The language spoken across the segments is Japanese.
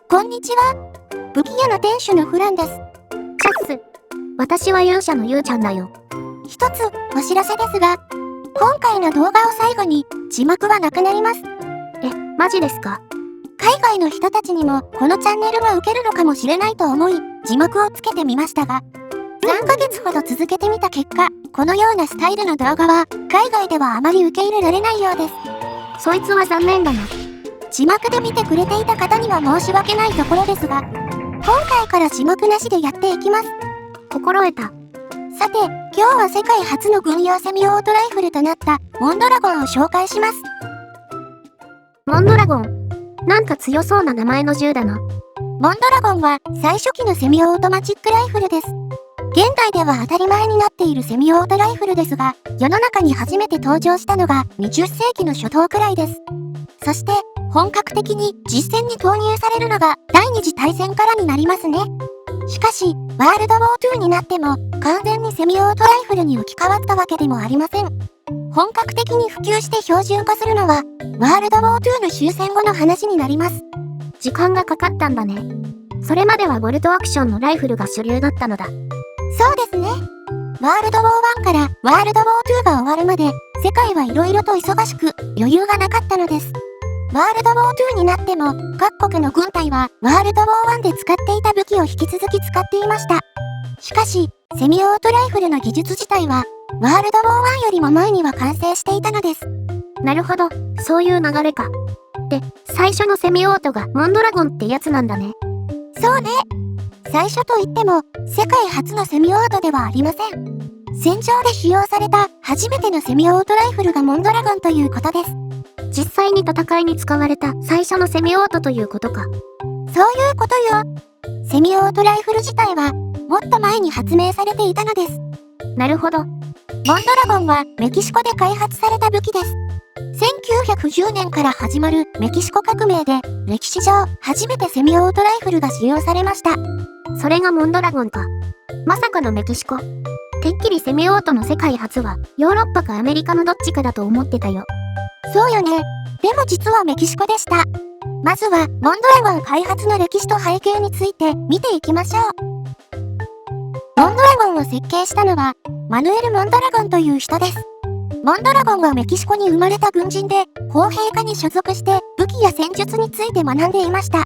こんにちは。武器屋の店主のフランです。チャッス。私は勇者のゆうちゃんだよ。一つお知らせですが、今回の動画を最後に字幕はなくなります。マジですか？海外の人たちにもこのチャンネルが受けるのかもしれないと思い、字幕をつけてみましたが、3ヶ月ほど続けてみた結果、このようなスタイルの動画は海外ではあまり受け入れられないようです。そいつは残念だな。字幕で見てくれていた方には申し訳ないところですが、今回から字幕なしでやっていきます。心得た。さて、今日は世界初の軍用セミオートライフルとなったモンドラゴンを紹介します。モンドラゴン。なんか強そうな名前の銃だな。モンドラゴンは最初期のセミオートマチックライフルです。現代では当たり前になっているセミオートライフルですが、世の中に初めて登場したのが20世紀の初頭くらいです。そして、本格的に実戦に投入されるのが第二次大戦からになりますね。しかし、ワールドウォー2になっても完全にセミオートライフルに置き換わったわけでもありません。本格的に普及して標準化するのは、ワールドウォー2の終戦後の話になります。時間がかかったんだね。それまではボルトアクションのライフルが主流だったのだ。そうですね。ワールドウォー1からワールドウォー2が終わるまで、世界は色々と忙しく余裕がなかったのです。ワールドウォー2になっても、各国の軍隊はワールドウォー1で使っていた武器を引き続き使っていました。しかし、セミオートライフルの技術自体は、ワールドウォー1よりも前には完成していたのです。なるほど、そういう流れか。で、最初のセミオートがモンドラゴンってやつなんだね。そうね。最初といっても、世界初のセミオートではありません。戦場で使用された初めてのセミオートライフルがモンドラゴンということです。実際に戦いに使われた最初のセミオートということか。そういうことよ。セミオートライフル自体は、もっと前に発明されていたのです。なるほど。モンドラゴンはメキシコで開発された武器です。1910年から始まるメキシコ革命で、歴史上初めてセミオートライフルが使用されました。それがモンドラゴンか。まさかのメキシコ。てっきりセミオートの世界初はヨーロッパかアメリカのどっちかだと思ってたよ。そうよね。でも実はメキシコでした。まずはモンドラゴン開発の歴史と背景について見ていきましょう。モンドラゴンを設計したのはマヌエル・モンドラゴンという人です。モンドラゴンはメキシコに生まれた軍人で砲兵科に所属して武器や戦術について学んでいました。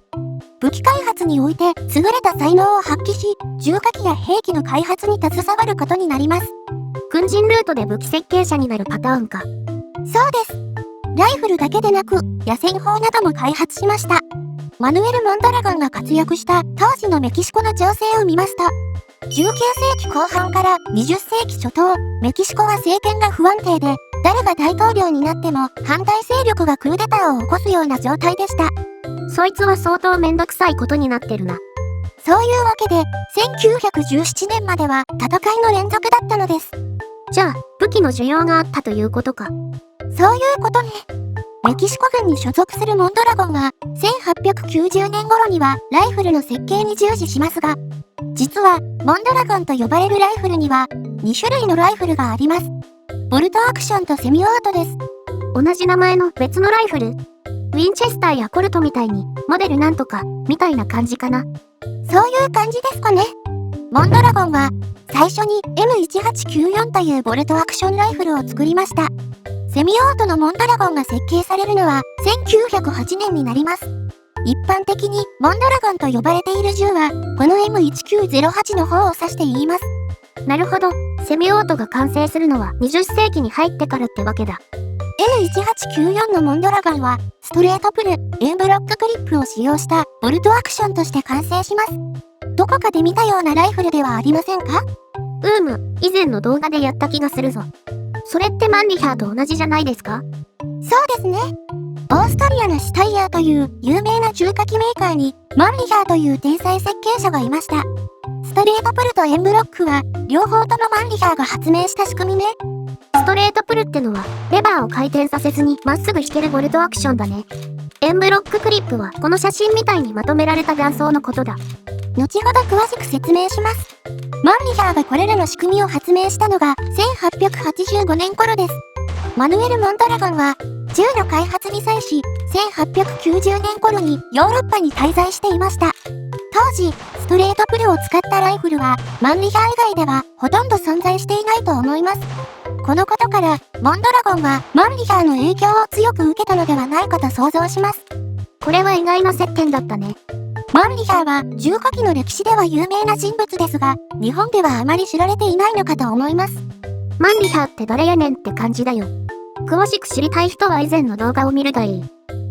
武器開発において優れた才能を発揮し、重火器や兵器の開発に携わることになります。軍人ルートで武器設計者になるパターンか。そうです。ライフルだけでなく、野戦砲なども開発しました。マヌエル・モンドラゴンが活躍した当時のメキシコの情勢を見ますと、19世紀後半から20世紀初頭、メキシコは政権が不安定で、誰が大統領になっても反対勢力がクーデターを起こすような状態でした。そいつは相当めんどくさいことになってるな。そういうわけで、1917年までは戦いの連続だったのです。じゃあ、武器の需要があったということか。そういうことね。メキシコ軍に所属するモンドラゴンは、1890年頃にはライフルの設計に従事しますが、実は、モンドラゴンと呼ばれるライフルには、2種類のライフルがあります。ボルトアクションとセミオートです。同じ名前の別のライフル？ウィンチェスターやコルトみたいに、モデルなんとか、みたいな感じかな。そういう感じですかね。モンドラゴンは、最初に M1894 というボルトアクションライフルを作りました。セミオートのモンドラゴンが設計されるのは1908年になります。一般的にモンドラゴンと呼ばれている銃は、この M1908 の方を指して言います。なるほど。セミオートが完成するのは20世紀に入ってからってわけだ。M1894 のモンドラゴンは、ストレートプル、エンブロッククリップを使用したボルトアクションとして完成します。どこかで見たようなライフルではありませんか？以前の動画でやった気がするぞ。それってマンリヒャーと同じじゃないですか？そうですね。オーストリアのシュタイヤーという有名な重火器メーカーに、マンリヒャーという天才設計者がいました。ストレートプルとエンブロックは、両方ともマンリヒャーが発明した仕組みね。ストレートプルってのは、レバーを回転させずにまっすぐ引けるボルトアクションだね。エンブロッククリップはこの写真みたいにまとめられた断層のことだ。後ほど詳しく説明します。マンリヒャーがこれらの仕組みを発明したのが1885年頃です。マヌエル・モンドラゴンは銃の開発に際し、1890年頃にヨーロッパに滞在していました。当時、ストレートプルを使ったライフルは、マンリヒャー以外ではほとんど存在していないと思います。このことから、モンドラゴンはマンリヒャーの影響を強く受けたのではないかと想像します。これは意外な接点だったね。マンリヒャーは銃火器の歴史では有名な人物ですが、日本ではあまり知られていないのかと思います。マンリヒャーって誰やねんって感じだよ。詳しく知りたい人は以前の動画を見るがいい。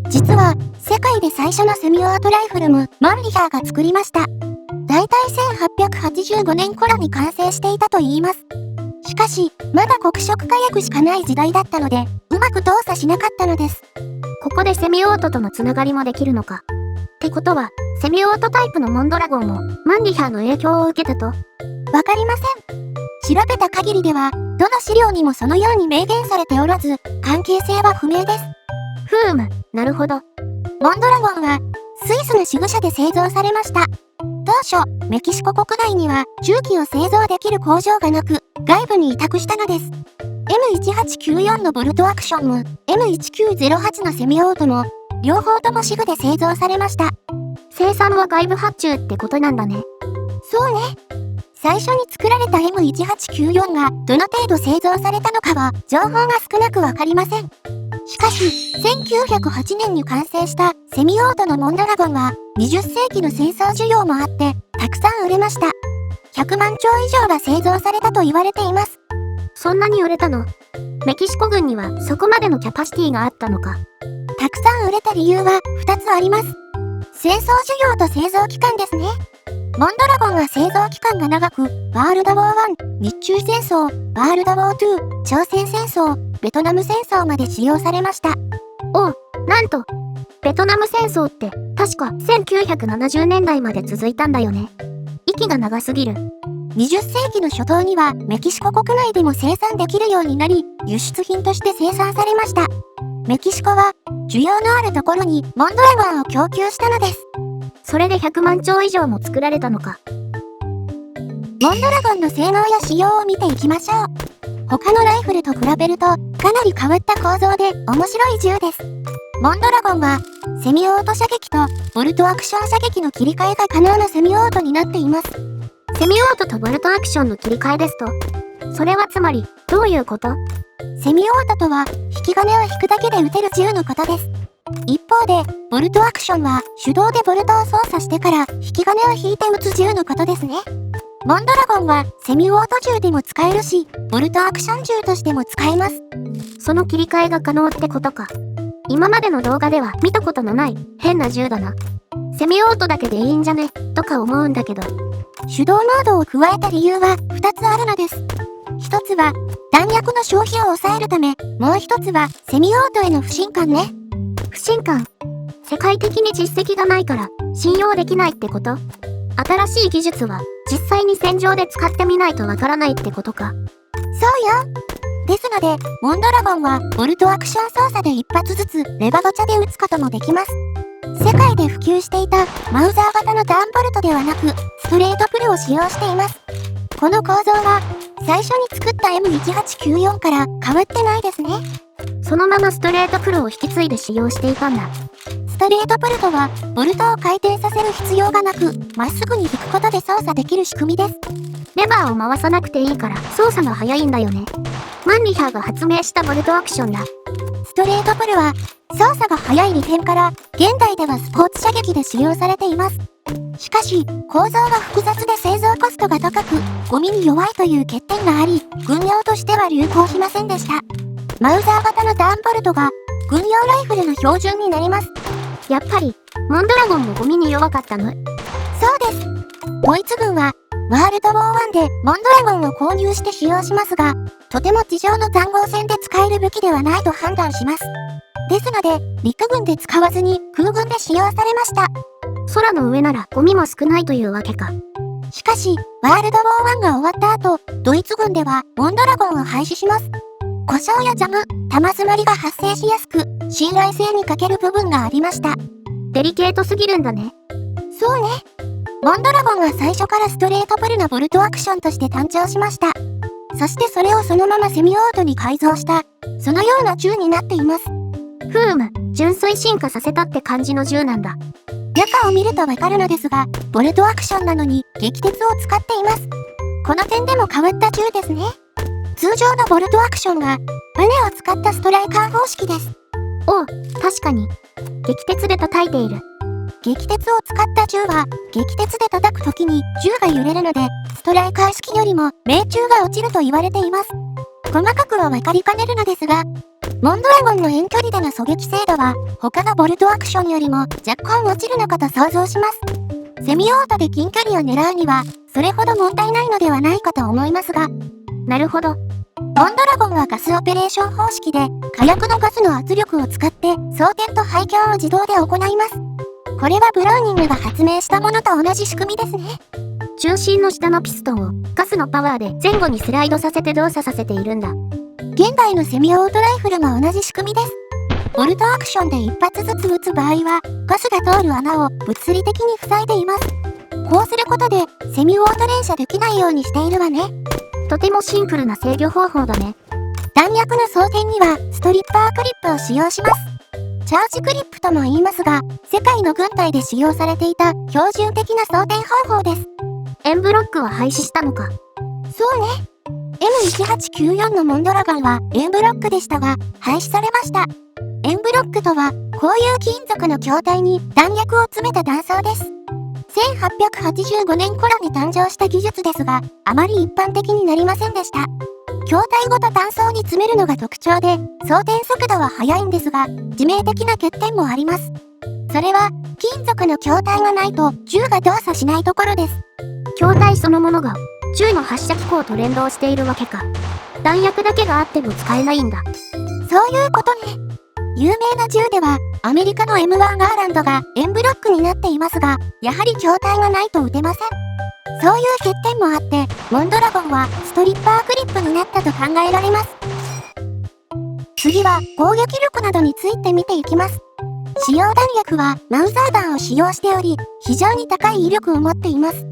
実は、世界で最初のセミオートライフルもマンリヒャーが作りました。だいたい1885年頃に完成していたと言います。しかし、まだ黒色火薬しかない時代だったので、うまく動作しなかったのです。ここでセミオートとのつながりもできるのか。ってことは、セミオートタイプのモンドラゴンもマンリヒャーの影響を受けたと？わかりません。調べた限りでは、どの資料にもそのように明言されておらず、関係性は不明です。なるほど。モンドラゴンは、スイスの支部社で製造されました。当初、メキシコ国内には銃器を製造できる工場がなく、外部に委託したのです。M1894 のボルトアクションも、M1908 のセミオートも、両方とも支部で製造されました。生産は外部発注ってことなんだね。そうね。最初に作られた M1894 がどの程度製造されたのかは情報が少なくわかりません。しかし、1908年に完成したセミオートのモンドラゴンは20世紀の戦争需要もあってたくさん売れました。100万丁以上が製造されたと言われています。そんなに売れたの？メキシコ軍にはそこまでのキャパシティがあったのか。たくさん売れた理由は2つあります。戦争需要と製造期間ですね。モンドラゴンは製造期間が長く、ワールドウォー1、日中戦争、ワールドウォー2、朝鮮戦争、ベトナム戦争まで使用されました。なんと、ベトナム戦争って確か1970年代まで続いたんだよね。息が長すぎる。20世紀の初頭にはメキシコ国内でも生産できるようになり、輸出品として生産されました。メキシコは需要のあるところにモンドラゴンを供給したのです。それで100万丁以上も作られたのか。モンドラゴンの性能や仕様を見ていきましょう。他のライフルと比べるとかなり変わった構造で面白い銃です。モンドラゴンはセミオート射撃とボルトアクション射撃の切り替えが可能なセミオートになっています。セミオートとボルトアクションの切り替えですと、それはつまりどういうこと？セミオートとは引き金を引くだけで撃てる銃のことです。一方で、ボルトアクションは手動でボルトを操作してから引き金を引いて撃つ銃のことですね。モンドラゴンはセミオート銃でも使えるし、ボルトアクション銃としても使えます。その切り替えが可能ってことか。今までの動画では見たことのない変な銃だな。セミオートだけでいいんじゃねとか思うんだけど。手動モードを加えた理由は2つあるのです。1つは弾薬の消費を抑えるため、もう1つはセミオートへの不信感ね。不信感。世界的に実績がないから信用できないってこと？新しい技術は実際に戦場で使ってみないとわからないってことか。そうよ。ですので、モンドラゴンはボルトアクション操作で一発ずつレバガチャで撃つこともできます。世界で普及していたマウザー型のダンボルトではなく、ストレートプルを使用しています。この構造は最初に作った M1894 から変わってないですね。そのままストレートプルを引き継いで使用していたんだ。ストレートプルとは、ボルトを回転させる必要がなく、まっすぐに引くことで操作できる仕組みです。レバーを回さなくていいから操作が早いんだよね。マンリヒャーが発明したボルトアクションだ。ストレートプルは、操作が早い利点から、現代ではスポーツ射撃で使用されています。しかし、構造が複雑で製造コストが高く、ゴミに弱いという欠点があり、軍用としては流行しませんでした。マウザー型のダンボルトが、軍用ライフルの標準になります。やっぱり、モンドラゴンもゴミに弱かったの？そうです。ドイツ軍は、ワールドウォー1でモンドラゴンを購入して使用しますが、とても地上の塹壕戦で使える武器ではないと判断します。ですので、陸軍で使わずに空軍で使用されました。空の上ならゴミも少ないというわけか。しかし、ワールドウォー1が終わった後、ドイツ軍ではモンドラゴンを廃止します。故障やジャム、弾詰まりが発生しやすく、信頼性に欠ける部分がありました。デリケートすぎるんだね。そうね。モンドラゴンは最初からストレートプルのボルトアクションとして誕生しました。そしてそれをそのままセミオートに改造した、そのような銃になっています。純粋進化させたって感じの銃なんだ。中を見るとわかるのですが、ボルトアクションなのに撃鉄を使っています。この点でも変わった銃ですね。通常のボルトアクションは、船を使ったストライカー方式です。おう、確かに。撃鉄で叩いている。撃鉄を使った銃は、撃鉄で叩くときに銃が揺れるので、ストライカー式よりも命中が落ちると言われています。細かくは分かりかねるのですが、モンドラゴンの遠距離での狙撃精度は、他のボルトアクションよりも若干落ちるのかと想像します。セミオートで近距離を狙うには、それほど問題ないのではないかと思いますが、なるほど。モンドラゴンはガスオペレーション方式で、火薬のガスの圧力を使って装填と配強を自動で行います。これはブラウニングが発明したものと同じ仕組みですね。中心の下のピストンをガスのパワーで前後にスライドさせて動作させているんだ。現代のセミオートライフルも同じ仕組みです。ボルトアクションで一発ずつ撃つ場合は、ガスが通る穴を物理的に塞いでいます。こうすることで、セミオート連射できないようにしているわね。とてもシンプルな制御方法だね。弾薬の装填には、ストリッパークリップを使用します。チャージクリップとも言いますが、世界の軍隊で使用されていた標準的な装填方法です。エンブロックは廃止したのか。そうね。M1894 のモンドラゴンはエンブロックでしたが、廃止されました。エンブロックとは、こういう金属の筐体に弾薬を詰めた弾倉です。1885年頃に誕生した技術ですが、あまり一般的になりませんでした。筐体ごと弾倉に詰めるのが特徴で、装填速度は速いんですが、致命的な欠点もあります。それは、金属の筐体がないと銃が動作しないところです。筐体そのものが銃の発射機構と連動しているわけか。弾薬だけがあっても使えないんだ。そういうことね。有名な銃では、アメリカの M1 ガーランドがエンブロックになっていますが、やはり筐体がないと撃てません。そういう欠点もあって、モンドラゴンはストリッパークリップになったと考えられます。次は攻撃力などについて見ていきます。使用弾薬はマウザー弾を使用しており、非常に高い威力を持っています。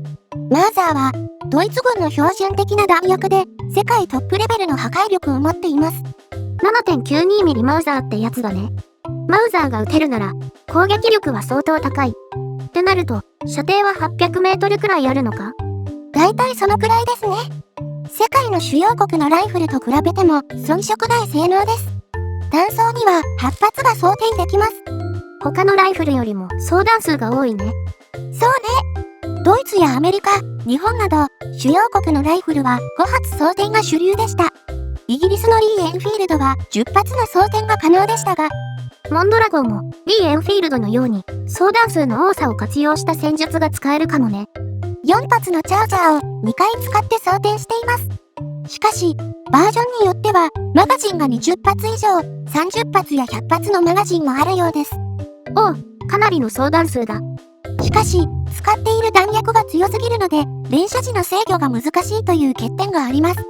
マウザーは、ドイツ軍の標準的な弾薬で、世界トップレベルの破壊力を持っています。7.92mm マウザーってやつだね。マウザーが撃てるなら、攻撃力は相当高い。ってなると、射程は800メートルくらいあるのか？だいたいそのくらいですね。世界の主要国のライフルと比べても遜色ない性能です。弾倉には8発が装填できます。他のライフルよりも装弾数が多いね。そうね。ドイツやアメリカ、日本など主要国のライフルは5発装填が主流でした。イギリスのリー・エンフィールドは10発の装填が可能でしたが、モンドラゴンもリー・エンフィールドのように装弾数の多さを活用した戦術が使えるかもね。4発のチャージャーを2回使って装填しています。しかし、バージョンによってはマガジンが20発以上、30発や100発のマガジンもあるようです。おう、かなりの装弾数だ。しかし、使っている弾薬が強すぎるので、連射時の制御が難しいという欠点があります。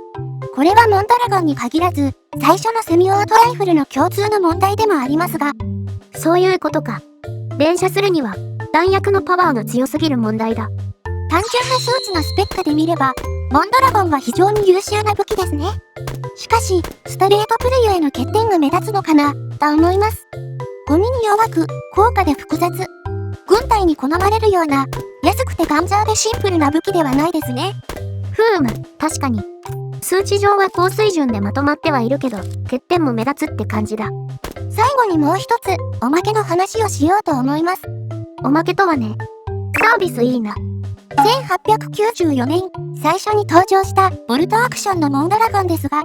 これはモンドラゴンに限らず、最初のセミオートライフルの共通の問題でもありますが、そういうことか。連射するには、弾薬のパワーが強すぎる問題だ。単純な数値のスペックで見れば、モンドラゴンは非常に優秀な武器ですね。しかし、ストレートプレイへの欠点が目立つのかな、と思います。ゴミに弱く、高価で複雑。軍隊に好まれるような、安くて頑丈でシンプルな武器ではないですね。確かに。数値上は高水準でまとまってはいるけど、欠点も目立つって感じだ。最後にもう一つ、おまけの話をしようと思います。おまけとはね。サービスいいな。1894年、最初に登場したボルトアクションのモンドラゴンですが、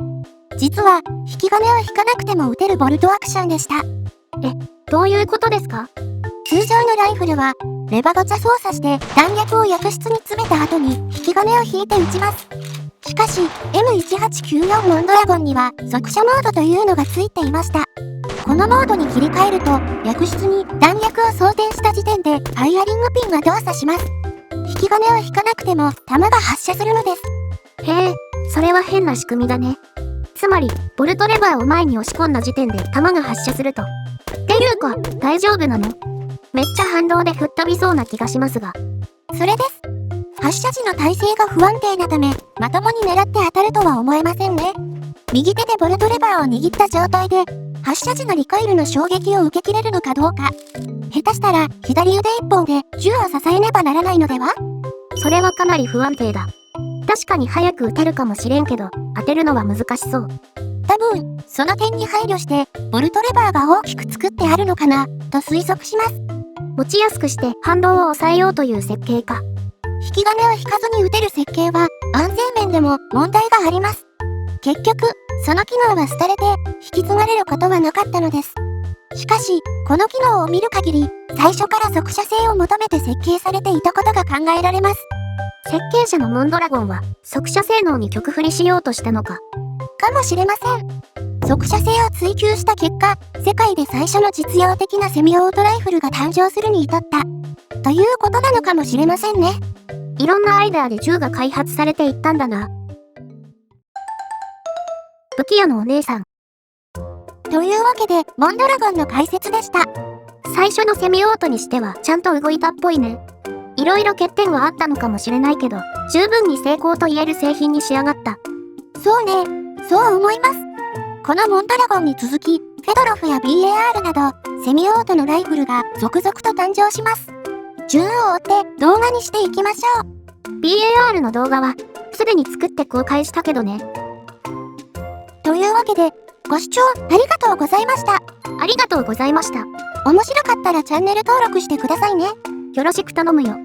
実は、引き金を引かなくても撃てるボルトアクションでした。どういうことですか？通常のライフルは、レバガチャ操作して弾薬を薬室に詰めた後に引き金を引いて撃ちます。しかし、M1894 モンドラゴンには速射モードというのがついていました。このモードに切り替えると、薬室に弾薬を装填した時点でファイアリングピンが動作します。引き金を引かなくても弾が発射するのです。へえ、それは変な仕組みだね。つまり、ボルトレバーを前に押し込んだ時点で弾が発射すると。っていうか、大丈夫なの？めっちゃ反動で吹っ飛びそうな気がしますが。それです。発射時の体勢が不安定なため、まともに狙って当たるとは思えませんね。右手でボルトレバーを握った状態で、発射時のリコイルの衝撃を受けきれるのかどうか。下手したら、左腕一本で銃を支えねばならないのでは？それはかなり不安定だ。確かに早く撃てるかもしれんけど、当てるのは難しそう。多分、その点に配慮して、ボルトレバーが大きく作ってあるのかな、と推測します。持ちやすくして反動を抑えようという設計か。引き金を引かずに撃てる設計は、安全面でも問題があります。結局、その機能は廃れて、引き継がれることはなかったのです。しかし、この機能を見る限り、最初から速射性を求めて設計されていたことが考えられます。設計者のモンドラゴンは、速射性能に曲振りしようとしたのか。かもしれません。速射性を追求した結果、世界で最初の実用的なセミオートライフルが誕生するに至った。ということなのかもしれませんね。いろんなアイデアで銃が開発されていったんだな。武器屋のお姉さん。というわけで、モンドラゴンの解説でした。最初のセミオートにしてはちゃんと動いたっぽいね。いろいろ欠点はあったのかもしれないけど、十分に成功と言える製品に仕上がった。そうね、そう思います。このモンドラゴンに続き、フェドロフや BAR など、セミオートのライフルが続々と誕生します。順を追って動画にしていきましょう。BAR の動画は、すでに作って公開したけどね。というわけで、ご視聴ありがとうございました。ありがとうございました。面白かったらチャンネル登録してくださいね。よろしく頼むよ。